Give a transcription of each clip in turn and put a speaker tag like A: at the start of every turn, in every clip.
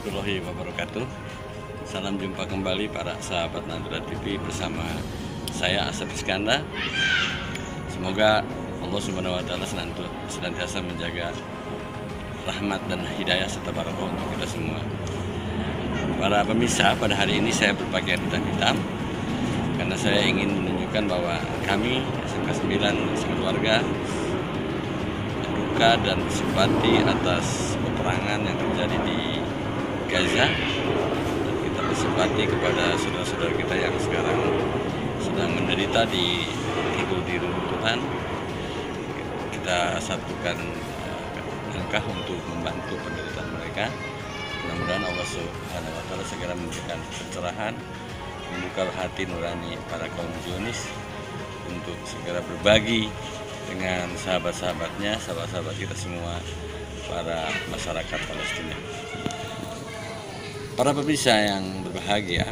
A: warahmatullahi wabarakatuh. Salam jumpa kembali para sahabat Nadra TV bersama saya Asep Iskandar. Semoga Allah Subhanahu wa taala senantiasa menjaga rahmat dan hidayah serta barokah untuk kita semua. Para pemirsa, pada hari ini saya berpakaian hitam-hitam karena saya ingin menunjukkan bahwa kami SMK 9 sekeluarga duka dan simpati atas peperangan yang terjadi di Gaza, dan kita bersimpati kepada saudara-saudara kita yang sekarang sedang menderita di reruntuhan. Kita satukan langkah untuk membantu penderitaan mereka. Mudah-mudahan Allah Subhanahu wa taala segera memberikan pencerahan, membuka hati nurani para kaum Zionis untuk segera berbagi dengan sahabat-sahabatnya, sahabat-sahabat kita semua, para masyarakat Palestina. Para pemirsa yang berbahagia,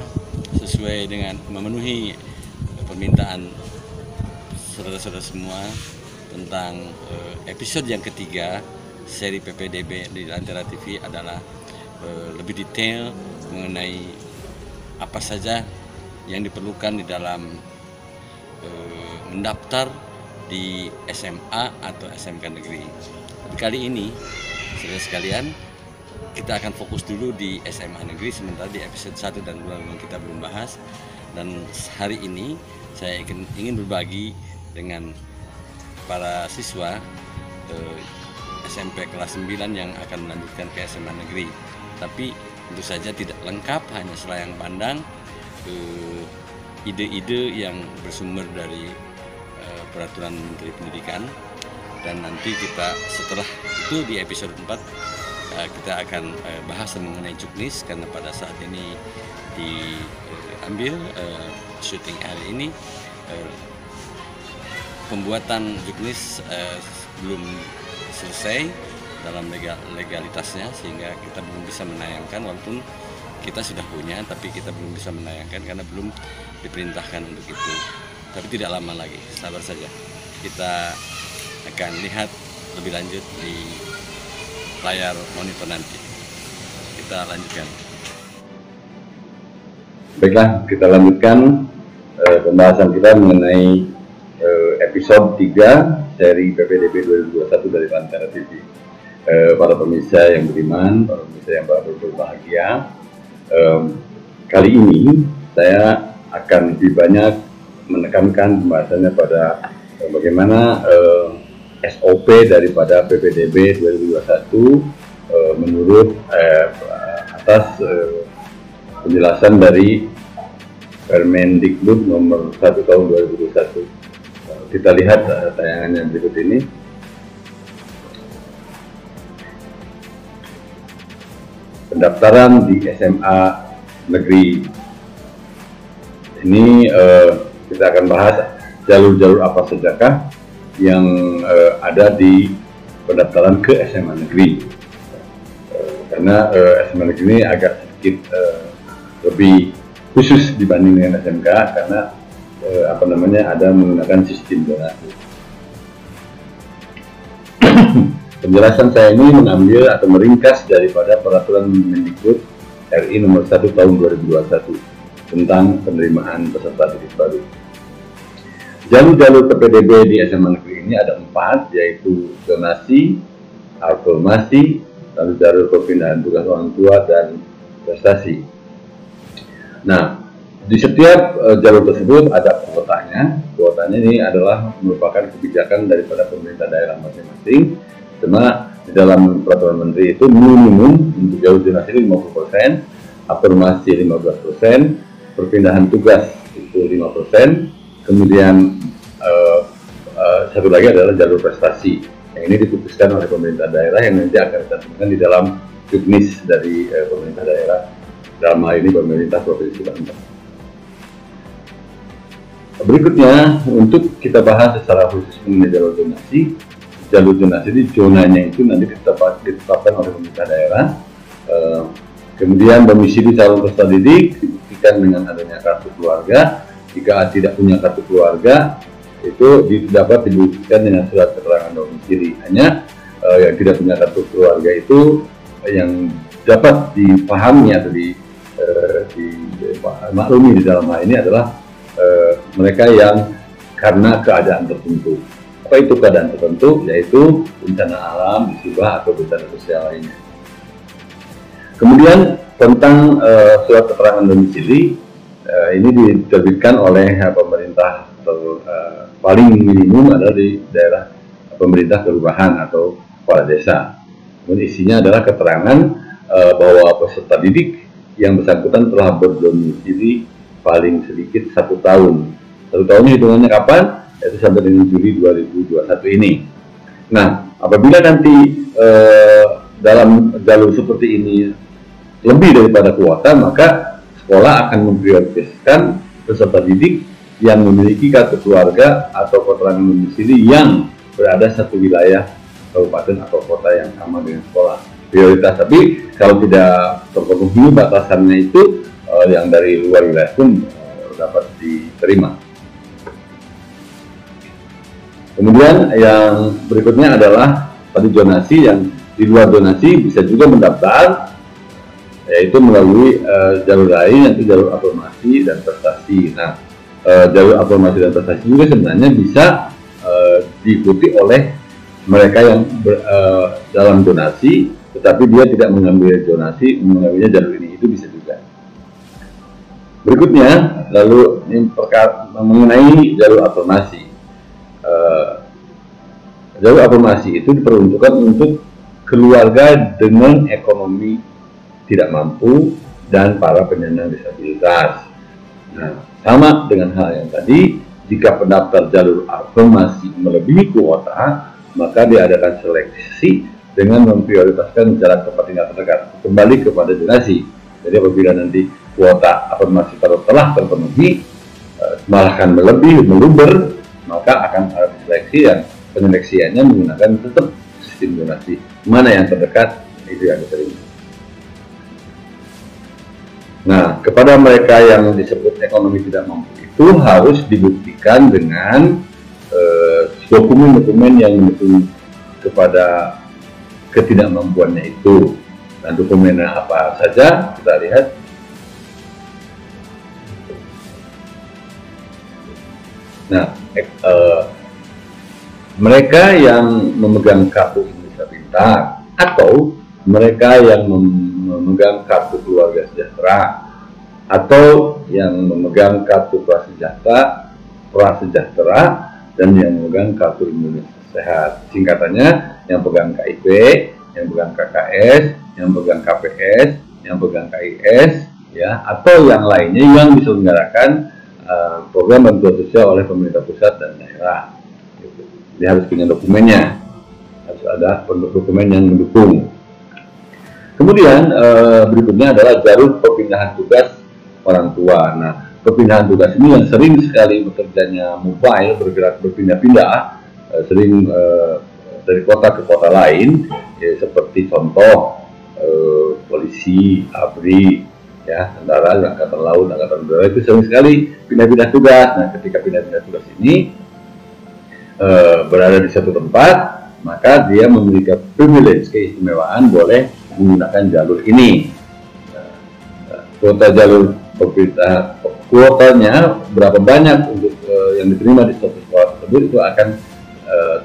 A: sesuai dengan memenuhi permintaan saudara-saudara semua tentang episode yang ketiga seri PPDB di Lentera TV adalah lebih detail mengenai apa saja yang diperlukan di dalam mendaftar di SMA atau SMK negeri. Tapi kali ini, saudara sekalian, kita akan fokus dulu di SMA negeri, sementara di episode 1 dan 2 memang kita belum bahas. Dan hari ini saya ingin berbagi dengan para siswa SMP kelas 9 yang akan melanjutkan ke SMA negeri. Tapi tentu saja tidak lengkap, hanya selayang pandang ide-ide yang bersumber dari peraturan Menteri Pendidikan. Dan nanti kita setelah itu di episode 4 kita akan bahas mengenai juknis, karena pada saat ini diambil syuting hari ini pembuatan juknis belum selesai dalam legalitasnya, sehingga kita belum bisa menayangkan, walaupun kita sudah punya, tapi kita belum bisa menayangkan karena belum diperintahkan untuk itu. Tapi tidak lama lagi, sabar saja, kita akan lihat lebih lanjut di layar monitor nanti. Kita lanjutkan.
B: Baiklah, kita lanjutkan pembahasan kita mengenai episode 3 seri PPDB 2021 dari Lentera TV. Para pemirsa yang beriman, para pemirsa yang berbahagia, kali ini saya akan lebih banyak menekankan pembahasannya pada bagaimana SOP daripada PPDB 2021 menurut atas penjelasan dari Permendikbud nomor 1 tahun 2021. Kita lihat tayangannya berikut ini. Pendaftaran di SMA negeri ini kita akan bahas jalur-jalur apa sajakah yang ada di pendaftaran ke SMA negeri, karena SMA negeri ini agak sedikit lebih khusus dibanding dengan SMK, karena ada menggunakan sistem zonasi. Penjelasan saya ini mengambil atau meringkas daripada peraturan Mendikbud RI nomor 1 tahun 2021 tentang penerimaan peserta didik baru. Jalur-jalur PPDB di SMA negeri ini ada 4, yaitu zonasi, afirmasi, lalu jalur perpindahan tugas orang tua, dan prestasi. Nah, di setiap jalur tersebut ada kuotanya. Kuotanya ini adalah merupakan kebijakan daripada pemerintah daerah masing-masing. Cuma di dalam peraturan menteri itu minimum untuk jalur zonasi 50%, afirmasi 15%, perpindahan tugas itu 5%, kemudian satu lagi adalah jalur prestasi. Yang ini diputuskan oleh pemerintah daerah yang nanti akan dicantumkan di dalam juknis dari pemerintah daerah, dalam hal ini pemerintah Provinsi Banten. Berikutnya, untuk kita bahas secara khusus mengenai jalur zonasi. Jalur zonasi di zonanya itu nanti ditetapkan oleh pemerintah daerah. Kemudian domisili calon peserta didik dibuktikan dengan adanya kartu keluarga. Jika tidak punya kartu keluarga, itu dapat dibuktikan dengan surat keterangan domisili. Hanya yang tidak punya kartu keluarga itu yang dapat dipahami atau dimaklumi di dalam hal ini adalah mereka yang karena keadaan tertentu. Apa itu keadaan tertentu? Yaitu bencana alam, musibah, atau bencana sosial lainnya. Kemudian tentang surat keterangan domisili, ini diterbitkan oleh pemerintah atau paling minimum adalah di daerah pemerintah kelurahan atau kepala desa. Kemudian isinya adalah keterangan bahwa peserta didik yang bersangkutan telah berdomisili paling sedikit 1 tahun. 1 tahun ini hitungannya kapan? Yaitu sampai dengan Juli 2021 ini. Nah, apabila nanti dalam jalur seperti ini lebih daripada kuota, maka sekolah akan memprioritaskan peserta didik yang memiliki kartu keluarga atau keterangan domisili yang berada satu wilayah kabupaten atau kota yang sama dengan sekolah. Prioritas, tapi kalau tidak terpenuhi batasannya itu, yang dari luar wilayah pun dapat diterima. Kemudian yang berikutnya adalah tadi zonasi, yang di luar zonasi bisa juga mendaftar, yaitu melalui jalur lain, yaitu jalur afirmasi dan prestasi. Nah, jalur afirmasi dan prestasi juga sebenarnya bisa diikuti oleh mereka yang dalam donasi, tetapi dia tidak mengambil donasi, mengambilnya jalur ini, itu bisa juga. Berikutnya, lalu ini mengenai jalur afirmasi. Jalur afirmasi itu diperuntukkan untuk keluarga dengan ekonomi tidak mampu dan para penyandang disabilitas. Nah, sama dengan hal yang tadi, jika pendaftar jalur afirmasi melebihi kuota, maka diadakan seleksi dengan memprioritaskan jarak tempat tinggal terdekat, kembali kepada donasi. Jadi apabila nanti kuota afirmasi telah terpenuhi, malahkan meluber, maka akan ada seleksi yang penyeleksiannya menggunakan tetap sistem donasi. Mana yang terdekat, itu yang diterima. Nah, kepada mereka yang disebut ekonomi tidak mampu itu harus dibuktikan dengan dokumen-dokumen yang mendukung kepada ketidakmampuannya itu. Dan dokumennya apa saja kita lihat. Nah, mereka yang memegang kartu Indonesia Pintar atau mereka yang memegang kartu keluarga sejahtera atau yang memegang kartu prasejahtera dan yang memegang kartu Indonesia Sehat. Singkatannya, yang pegang KIP, yang pegang KKS, yang pegang KPS, yang pegang KIS, ya, atau yang lainnya yang diselenggarakan program bantuan sosial oleh pemerintah pusat dan daerah. Dia harus punya dokumennya, harus ada dokumen yang mendukung. Kemudian berikutnya adalah jalur perpindahan tugas orang tua. Nah, perpindahan tugas ini yang sering sekali bekerjanya mobile, bergerak berpindah-pindah, sering dari kota ke kota lain, ya, seperti contoh polisi, ABRI, ya, tentara, angkatan laut, angkatan udara, itu sering sekali pindah-pindah tugas. Nah, ketika pindah-pindah tugas ini berada di satu tempat, maka dia memiliki privilege, keistimewaan, boleh menggunakan jalur ini. Kuota jalur pemerintah, kuotanya berapa banyak untuk yang diterima di suatu sekolah tersebut itu akan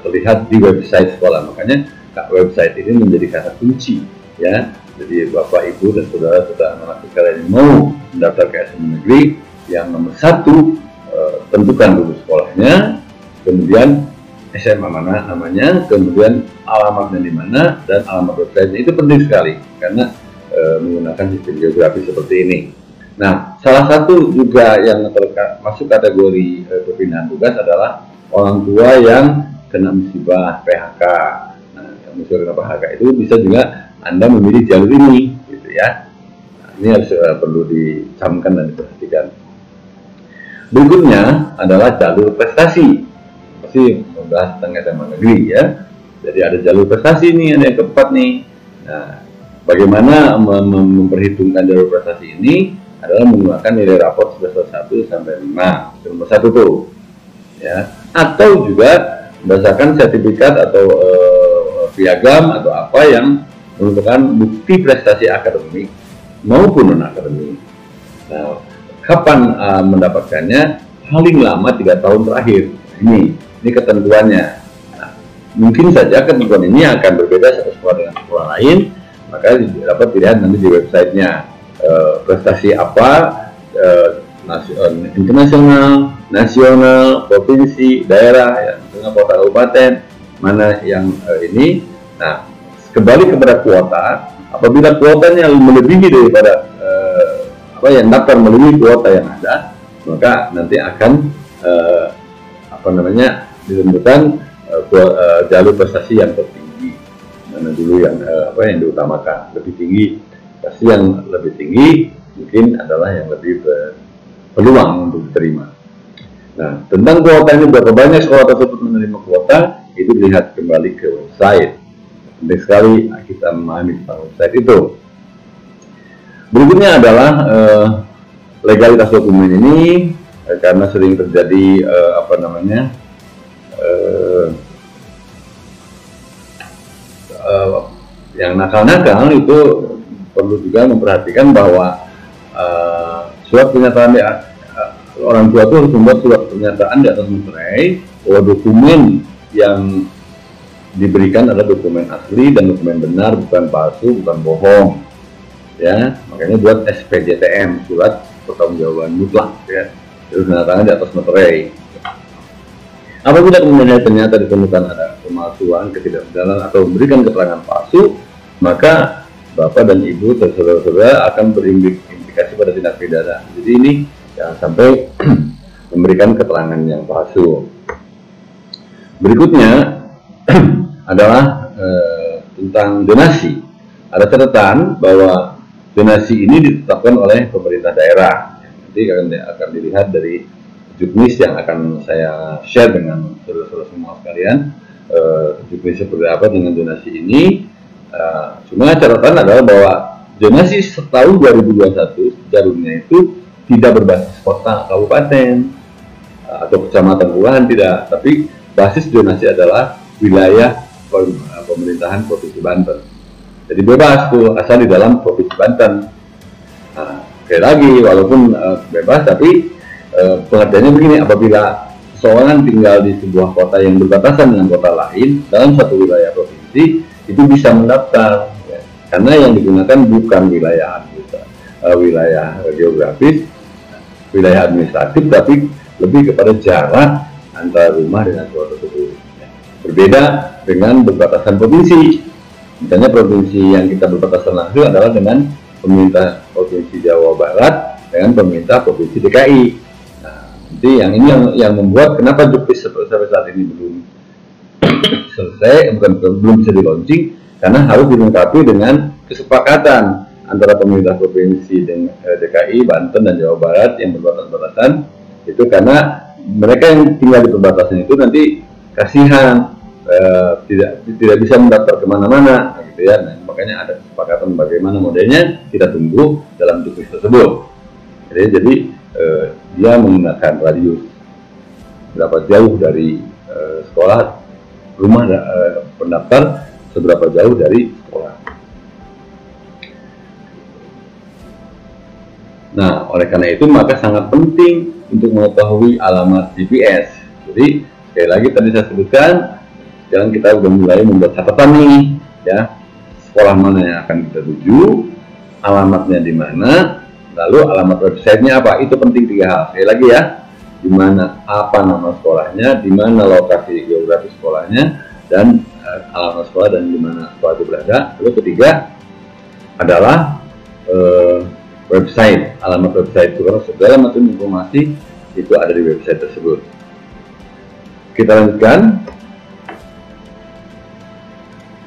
B: terlihat di website sekolah. Makanya website ini menjadi kata kunci, ya. Jadi Bapak, Ibu, dan saudara anak sekalian yang mau mendaftar ke SMA negeri, yang nomor 1, tentukan dulu sekolahnya, kemudian SMA mana namanya, kemudian alamatnya di mana, dan alamat website-nya. Itu penting sekali karena menggunakan sistem geografi seperti ini. Nah, salah satu juga yang masuk kategori perpindahan tugas adalah orang tua yang kena musibah PHK. Nah, yang musibah PHK itu bisa juga Anda memilih jalur ini, gitu ya. Nah, ini harus perlu dicamkan dan diperhatikan. Berikutnya adalah jalur prestasi. Pasti membahas tentang SMA negeri, ya. Jadi ada jalur prestasi nih, ada yang keempat nih. Nah, bagaimana memperhitungkan jalur prestasi ini adalah menggunakan nilai raport semester 1 sampai 5. Nomor 1 tuh, ya. Atau juga berdasarkan sertifikat atau piagam atau apa yang merupakan bukti prestasi akademik maupun non-akademik. Nah, kapan mendapatkannya? Paling lama 3 tahun terakhir. Ini ketentuannya. Nah, mungkin saja ketentuan ini akan berbeda satu sekolah dengan sekolah lain, maka dapat dilihat nanti di websitenya prestasi apa, internasional, nasional, provinsi, daerah, ya, misalnya kota kabupaten, mana yang ini. Nah, kembali kepada kuota, apabila kuotanya melebihi daripada yang daftar melebihi kuota yang ada, maka nanti akan ditentukan jalur prestasi yang tertinggi, mana dulu yang yang diutamakan. Lebih tinggi, prestasi yang lebih tinggi mungkin adalah yang lebih berpeluang untuk diterima. Nah, tentang kuota ini, berapa banyak sekolah tersebut menerima kuota, itu dilihat kembali ke website. Penting sekali kita memahami tentang website itu. Berikutnya adalah legalitas dokumen ini, karena sering terjadi yang nakal-nakal itu perlu juga memperhatikan bahwa surat pernyataan orang tua itu harus membuat surat pernyataan di atas materai bahwa dokumen yang diberikan adalah dokumen asli dan dokumen benar, bukan palsu, bukan bohong. Ya, makanya buat SPJTM, surat pertanggungjawaban mutlak, ya, terus penandatangan di atas materai. Apabila kemudian ternyata ditemukan ada pemalsuan, ketidakbenaran atau memberikan keterangan palsu, maka Bapak dan Ibu dan saudara-saudara akan berimplikasi pada tindak pidana. Jadi ini jangan sampai memberikan keterangan yang palsu. Berikutnya adalah tentang donasi. Ada catatan bahwa donasi ini ditetapkan oleh pemerintah daerah. Nanti akan dilihat dari juknis yang akan saya share dengan saudara-saudara semua sekalian. Juknis seperti apa dengan donasi ini. Cuma catatan adalah bahwa donasi setahun 2021 jalurnya itu tidak berbasis kota, kabupaten, atau kecamatan, kelurahan, tidak. Tapi basis donasi adalah wilayah pemerintahan Provinsi Banten. Jadi bebas tuh, asal di dalam Provinsi Banten. Nah, sekali lagi, walaupun bebas, tapi pengertiannya begini: apabila seseorang tinggal di sebuah kota yang berbatasan dengan kota lain dalam satu wilayah provinsi, itu bisa mendaftar, ya. Karena yang digunakan bukan wilayah geografis, wilayah administratif, tapi lebih kepada jarak antara rumah dengan sekolah tersebut. Ya. Berbeda dengan berbatasan provinsi. Misalnya provinsi yang kita berbatasan langsung adalah dengan pemerintah Provinsi Jawa Barat dengan pemerintah Provinsi DKI. Nah, nanti yang ini yang membuat kenapa juknis sampai saat ini belum selesai, belum bisa di-launching, karena harus dilengkapi dengan kesepakatan antara pemerintah Provinsi dengan DKI, Banten, dan Jawa Barat yang berbatasan-batasan. Itu karena mereka yang tinggal di perbatasan itu nanti kasihan, tidak bisa mendaftar kemana-mana, gitu ya. Nah, makanya ada kesepakatan bagaimana modelnya, kita tunggu dalam juknis tersebut. Jadi dia menggunakan radius berapa jauh dari sekolah, rumah pendaftar seberapa jauh dari sekolah. Nah, oleh karena itu maka sangat penting untuk mengetahui alamat GPS. Jadi sekali lagi tadi saya sebutkan, sekarang kita sudah mulai membuat catatan nih, ya, sekolah mana yang akan kita tuju, alamatnya di mana, lalu alamat websitenya apa. Itu penting 3 hal. Sekali lagi ya, di mana, apa nama sekolahnya, di mana lokasi geografis sekolahnya, dan alamat sekolah dan di mana sekolah itu berada. Lalu ketiga adalah website, alamat website itu, karena segala macam informasi itu ada di website tersebut. Kita lanjutkan.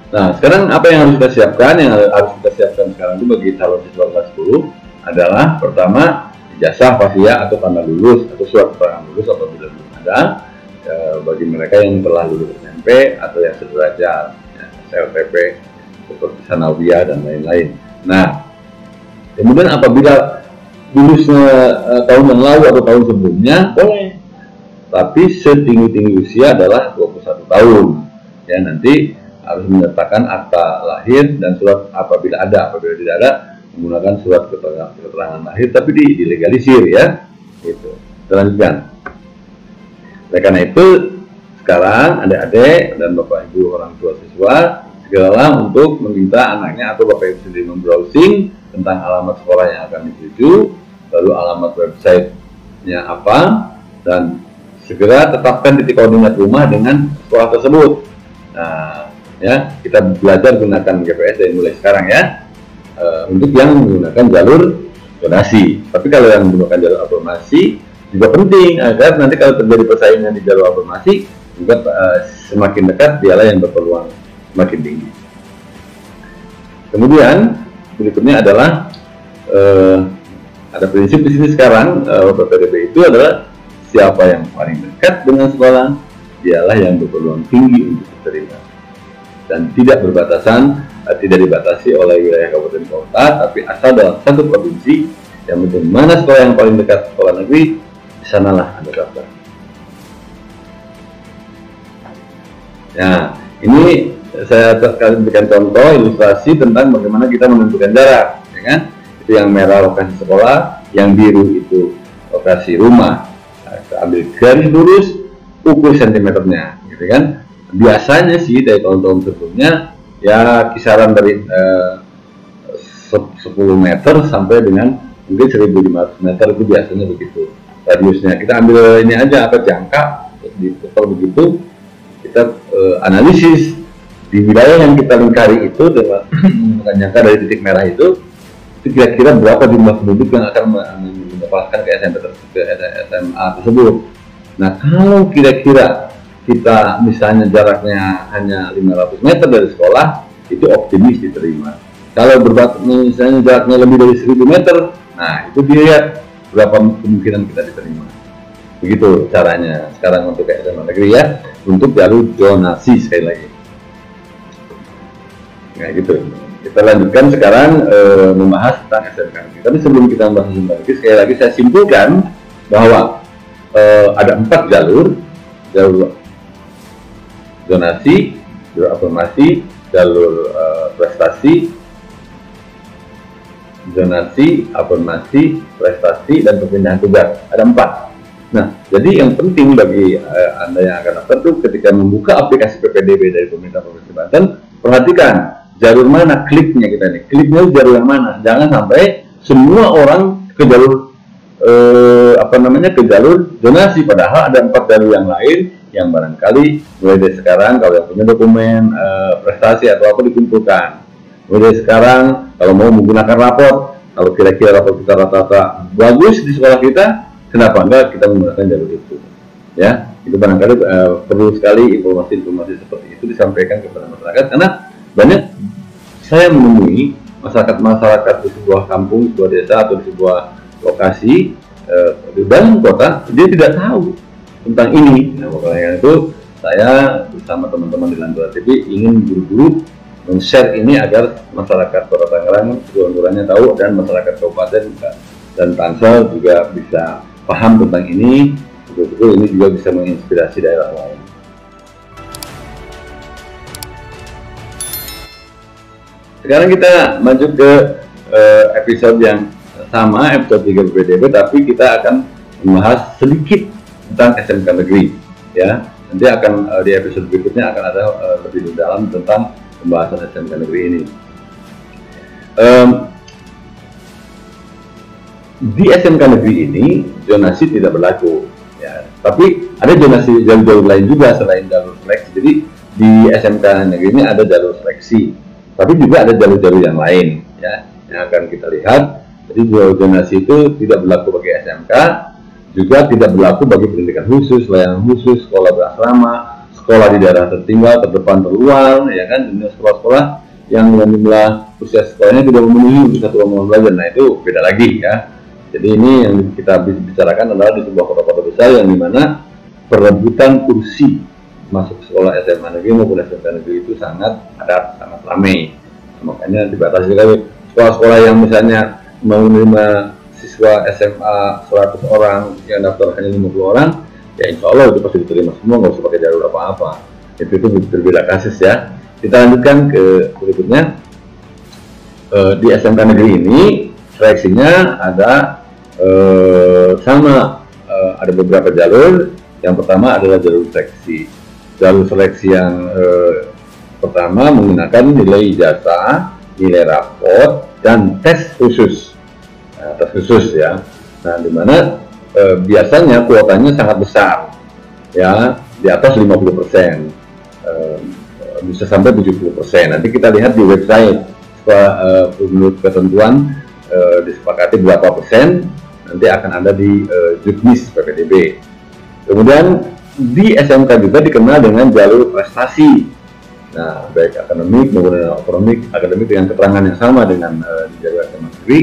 B: Nah, sekarang apa yang harus kita siapkan? Yang harus kita siapkan sekarang itu bagi calon siswa kelas 10 adalah pertama ijazah pasti ya, atau tanda lulus atau surat keterangan lulus apabila belum ada, bagi mereka yang telah lulus SMP atau yang sederajat, ya, SLTP seperti sanawiyah dan lain-lain. Nah, kemudian apabila lulusnya tahun yang lalu atau tahun sebelumnya boleh, tapi setinggi-tinggi usia adalah 21 tahun. Ya, nanti harus menyertakan akta lahir dan surat apabila tidak ada menggunakan surat keterangan lahir, tapi dilegalisir ya. Gitu. Selanjutnya, oleh karena itu sekarang adik-adik dan bapak ibu orang tua siswa segeralah untuk meminta anaknya atau bapak ibu sendiri membrowsing tentang alamat sekolah yang akan dituju, lalu alamat websitenya apa, dan segera tetapkan titik koordinat rumah dengan sekolah tersebut. Nah, ya, kita belajar gunakan GPS dari mulai sekarang ya, untuk yang menggunakan jalur zonasi. Tapi kalau yang menggunakan jalur afirmasi juga penting agar nanti kalau terjadi persaingan di jalur afirmasi juga semakin dekat dialah yang berpeluang semakin tinggi. Kemudian berikutnya adalah ada prinsip di sini sekarang PPDB itu adalah siapa yang paling dekat dengan sekolah dialah yang berpeluang tinggi untuk diterima dan tidak dibatasi oleh wilayah kabupaten kota, tapi asal dalam satu provinsi yang penting mana sekolah yang paling dekat sekolah negeri, di sanalah Anda daftar. Nah, ini saya akan berikan contoh ilustrasi tentang bagaimana kita menentukan jarak, ya kan? Itu yang merah lokasi sekolah, yang biru itu lokasi rumah. Nah, kita ambil garis lurus, ukur sentimeternya, gitu kan? Biasanya sih dari tahun-tahun sebelumnya ya kisaran dari 10 meter sampai dengan mungkin 1.500 meter itu biasanya begitu radiusnya. Kita ambil ini aja apa jangka diputar begitu, kita analisis di wilayah yang kita lingkari itu dengan jangka dari titik merah itu kira-kira berapa jumlah penduduk yang akan mendapatkan ke SMA tersebut. Nah, kalau kira-kira kita misalnya jaraknya hanya 500 meter dari sekolah, itu optimis diterima. Kalau misalnya jaraknya lebih dari 1.000 meter, nah itu dilihat berapa kemungkinan kita diterima. Begitu caranya sekarang untuk SMA negeri ya, untuk jalur zonasi sekali lagi. Nah gitu. Kita lanjutkan sekarang membahas tentang SMK negeri. Tapi sebelum kita membahas SMK negeri, sekali lagi saya simpulkan bahwa ada 4 jalur zonasi, jalur afirmasi, jalur prestasi, zonasi, afirmasi, prestasi, dan perpindahan tugas. Ada 4. Nah, jadi yang penting bagi Anda yang akan daftar itu ketika membuka aplikasi PPDB dari pemerintah Provinsi Banten, perhatikan jalur mana kliknya kita nih. Kliknya jalur yang mana? Jangan sampai semua orang ke jalur ke jalur zonasi, padahal ada 4 jalur yang lain yang barangkali mulai dari sekarang kalau yang punya dokumen prestasi atau apa dikumpulkan. Mulai dari sekarang kalau mau menggunakan raport, kalau kira-kira raport kita rata-rata bagus di sekolah kita, kenapa enggak kita menggunakan jalur itu? Ya, itu barangkali perlu sekali informasi-informasi seperti itu disampaikan kepada masyarakat, karena banyak saya menemui masyarakat di sebuah kampung, sebuah desa atau di sebuah lokasi di dalam kota, dia tidak tahu tentang ini. Nah, makanya itu saya bersama teman-teman di Lantara TV ingin buru-buru men-share ini agar masyarakat Kota Tangerang seluruhnya tahu dan masyarakat kabupaten dan Tangsel juga bisa paham tentang ini. Betul-betul ini juga bisa menginspirasi daerah lain. Sekarang kita maju ke episode yang sama, episode 3 PPDB, tapi kita akan membahas sedikit tentang SMK negeri. Ya, nanti akan di episode berikutnya akan ada lebih dalam tentang pembahasan SMK negeri ini. Di SMK negeri ini zonasi tidak berlaku, ya. Tapi ada zonasi jalur lain juga selain jalur seleksi. Jadi di SMK negeri ini ada jalur seleksi, tapi juga ada jalur-jalur yang lain, ya, yang akan kita lihat. Jadi zonasi itu tidak berlaku bagi SMK, juga tidak berlaku bagi pendidikan khusus, layanan khusus, sekolah berasrama, sekolah di daerah tertinggal, terdepan, terluar, ya kan, ini sekolah-sekolah yang dengan jumlah usia sekolahnya tidak memenuhi untuk satu rombongan belajar. Nah, itu beda lagi ya. Jadi ini yang kita bicarakan adalah di sebuah kota-kota besar yang dimana perebutan kursi masuk sekolah SMA negeri maupun SMK negeri itu sangat padat, sangat ramai. Makanya dibatasi lagi. Sekolah-sekolah yang misalnya menerima siswa SMA 100 orang yang daftar hanya 50 orang, ya insya Allah itu pasti diterima semua, nggak usah pakai jalur apa-apa. Itu berbeda kasus ya. Kita lanjutkan ke berikutnya. Di SMK negeri ini seleksinya ada ada beberapa jalur. Yang pertama adalah jalur seleksi. Jalur seleksi yang pertama menggunakan nilai ijazah, nilai rapot, dan tes khusus. Nah, tes khusus ya. Nah, dimana biasanya kuotanya sangat besar, ya, di atas 50%, bisa sampai 70%. Nanti kita lihat di website, menurut ketentuan disepakati berapa persen, nanti akan ada di Juknis PPDB. Kemudian di SMK juga dikenal dengan jalur prestasi. Nah, baik akademik maupun akademik dengan keterangan yang sama dengan di jalur SMK negeri,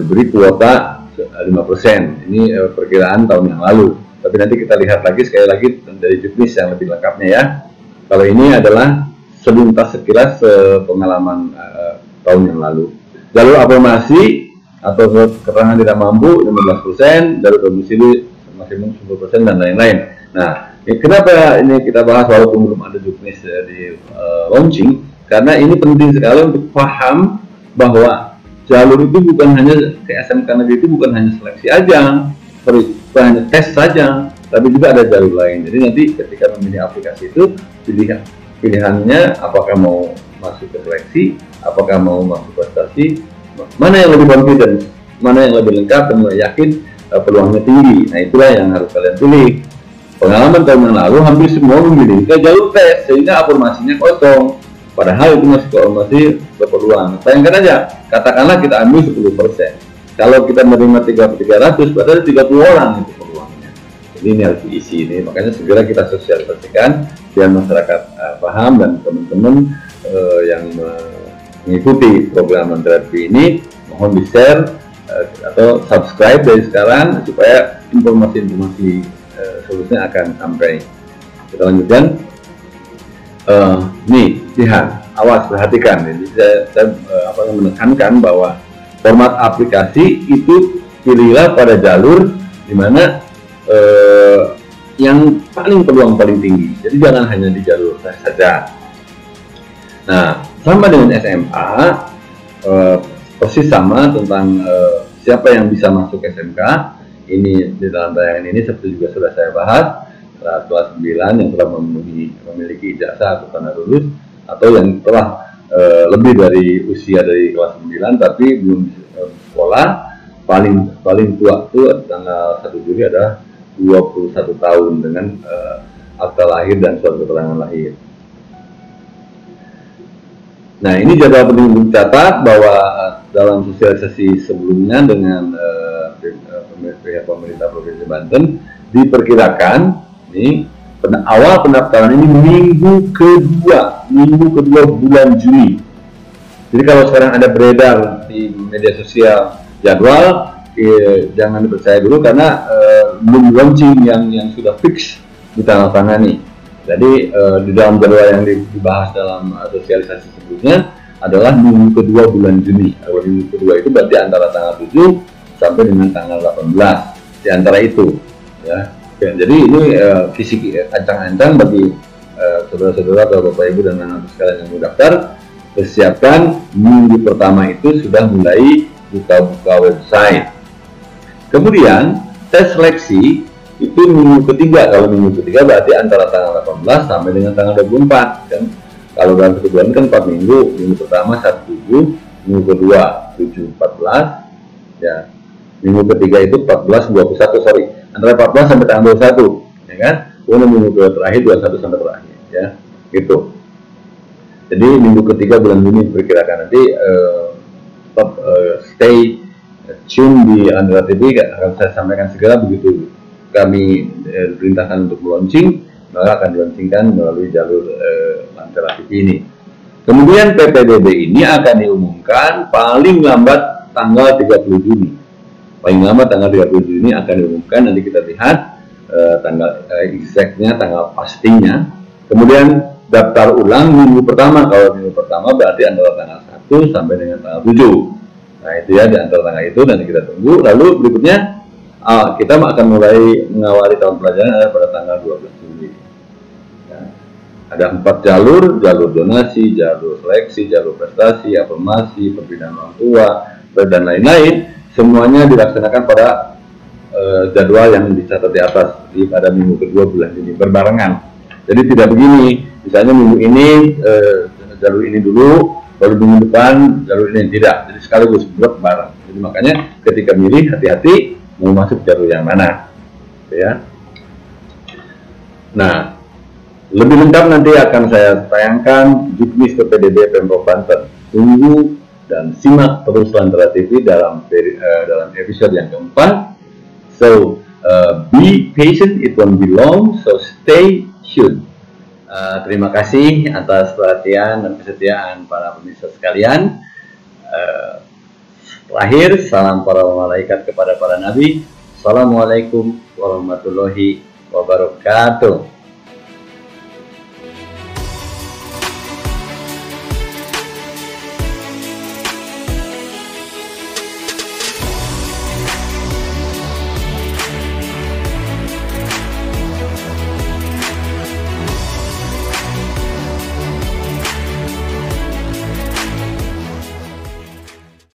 B: diberi kuota 5%. Ini perkiraan tahun yang lalu. Tapi nanti kita lihat lagi sekali lagi dari Juknis yang lebih lengkapnya ya. Kalau ini adalah sekilas pengalaman tahun yang lalu. Jalur afirmasi atau keterangan tidak mampu 15%, jalur domisili maksimum 10% dan lain-lain. Nah, kenapa ini kita bahas walaupun belum ada Juknis di launching? Karena ini penting sekali untuk paham bahwa jalur itu bukan hanya ke SMK negeri itu bukan hanya seleksi aja, bukan hanya tes saja, tapi juga ada jalur lain. Jadi nanti ketika memilih aplikasi itu pilihannya apakah mau masuk ke seleksi, apakah mau masuk prestasi, mana yang lebih confident, mana yang lebih lengkap dan yakin peluangnya tinggi. Nah, itulah yang harus kalian pilih. Pengalaman tahun yang lalu hampir semua memilih ke jalur tes sehingga afirmasinya kosong. Padahal itu masih berpeluang. Bayangkan aja, katakanlah kita ambil 10%. Kalau kita menerima 300, berarti 30 orang itu peluangnya. Jadi ini harus diisi ini. Makanya segera kita sosialisasikan biar masyarakat paham dan teman-teman yang mengikuti program terapi ini mohon di-share atau subscribe dari sekarang supaya informasi-informasi seterusnya akan sampai. Kita lanjutkan. Nih, lihat, awas, perhatikan. Jadi saya menekankan bahwa format aplikasi itu pilihlah pada jalur di mana yang peluang paling tinggi. Jadi jangan hanya di jalur tes saja. Nah, sama dengan SMA, persis sama tentang siapa yang bisa masuk SMK. Ini di dalam tayangan ini seperti juga sudah saya bahas, kelas 9 yang telah memiliki ijazah atau tanda lulus, atau yang telah lebih dari usia dari kelas 9 tapi belum sekolah, paling tua itu tanggal 1 Juli adalah 21 tahun dengan akta lahir dan surat keterangan lahir. Nah, ini jadwal penting dicatat bahwa dalam sosialisasi sebelumnya dengan pihak pemerintah Provinsi Banten diperkirakan ini awal pendaftaran ini minggu kedua bulan Juni. Jadi kalau sekarang ada beredar di media sosial jadwal, jangan dipercaya dulu karena belum launching yang sudah fix ditandatangani. Jadi di dalam jadwal yang dibahas dalam sosialisasi sebelumnya adalah minggu kedua bulan Juni. Kalau minggu kedua itu berarti antara tanggal 7 sampai dengan tanggal 18 di antara itu. Ya, jadi ini visi ancang-ancang bagi saudara-saudara atau bapak ibu dan anak-anak sekalian yang mau daftar, persiapkan minggu pertama itu sudah mulai buka website. Kemudian tes seleksi itu minggu ketiga. Kalau minggu ketiga berarti antara tanggal 18 sampai dengan tanggal 24 kan. Kalau dalam satu bulan kan 4 minggu. Minggu pertama 17, minggu kedua 7-14 ya. Minggu ketiga itu 14-21, sorry, antara 14 sampai tanggal 21 ya kan. Kemudian minggu terakhir 21 sampai terakhir ya, gitu. Jadi minggu ketiga bulan Juni diperkirakan. Nanti stay tune di Andra TV, akan saya sampaikan segera begitu kami perintahkan untuk launching, maka akan dilaunchingkan melalui jalur Lantera TV ini. Kemudian PPDB ini akan diumumkan paling lambat tanggal 30 Juni. Paling lambat tanggal 30 Juni akan diumumkan, nanti kita lihat tanggal exactnya, tanggal pastinya. Kemudian daftar ulang minggu pertama. Kalau minggu pertama berarti antara tanggal 1 sampai dengan tanggal 7. Nah itu ya, di antara tanggal itu nanti kita tunggu. Lalu berikutnya kita akan mulai mengawali tahun pelajaran pada tanggal 12 Juli. Ya. Ada 4 jalur: jalur donasi, jalur seleksi, jalur prestasi, afirmasi, pembinaan orang tua, dan lain-lain. Semuanya dilaksanakan pada jadwal yang dicatat di atas pada minggu kedua bulan ini berbarengan. Jadi tidak begini, misalnya minggu ini jalur ini dulu, baru minggu depan jalur ini, tidak. Jadi sekaligus blok bareng. Jadi makanya ketika milih hati-hati mau masuk jalur yang mana, ya. Nah, lebih lengkap nanti akan saya tayangkan Juknis PPDB Pemprov Banten. Tunggu dan simak terus Lentera TV dalam episode yang keempat. So, be patient, it won't be long, so stay tuned. Terima kasih atas perhatian dan kesetiaan para pemirsa sekalian. Terakhir, salam para malaikat kepada para nabi. Assalamualaikum warahmatullahi wabarakatuh.